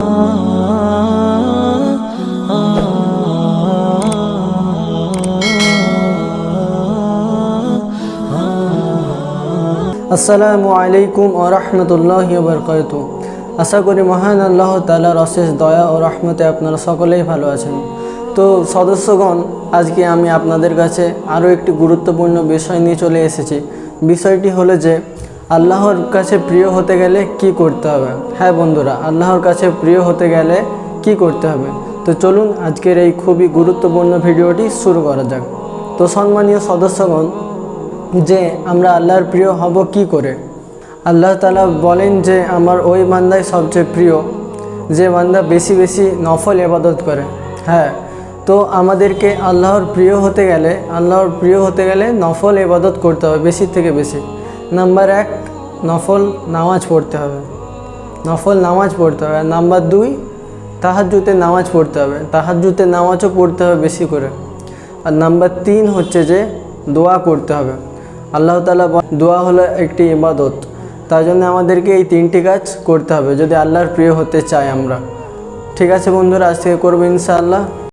আসসালামু আলাইকুম ওয়া রাহমাতুল্লাহি ওয়া বারাকাতুহু। আশা করি মহান আল্লাহ তাআলার অশেষ দয়া ও রহমতে আপনারা সকলেই ভালো আছেন। তো সদস্যগণ, আজকে আমি আপনাদের কাছে আরও একটি গুরুত্বপূর্ণ বিষয় নিয়ে চলে এসেছি। বিষয়টি হলো যে আল্লাহর কাছে প্রিয় হতে গেলে কি করতে হবে। হ্যাঁ বন্ধুরা, আল্লাহর কাছে প্রিয় হতে গেলে কি করতে হবে। তো চলুন আজকের এই খুবই গুরুত্বপূর্ণ ভিডিওটি শুরু করা যাক। তো সম্মানীয় সদস্যগণ, যে আমরা আল্লাহর প্রিয় হব কি করে। আল্লাহ তাআলা বলেন যে আমার ওই বান্দাই সবচেয়ে প্রিয় যে বান্দা বেশি বেশি নফল ইবাদত করে। হ্যাঁ, তো আমাদেরকে আল্লাহর প্রিয় হতে গেলে নফল ইবাদত করতে হবে বেশি থেকে বেশি। নাম্বার 1, নফল নামাজ পড়তে হবে। আর নাম্বার 2, তাহাজ্জুদের নামাজ পড়তে হবে। তাহাজ্জুদের নামাজও পড়তে হবে বেশি করে। আর নাম্বার 3 হচ্ছে যে দোয়া করতে হবে। আল্লাহ তাআলা দোয়া হলো একটি ইবাদত, তার জন্য আমাদেরকে এই 3টি কাজ করতে হবে যদি আল্লাহর প্রিয় হতে চাই আমরা। ঠিক আছে বন্ধুরা, আজ থেকে করবো ইনশাআল্লাহ।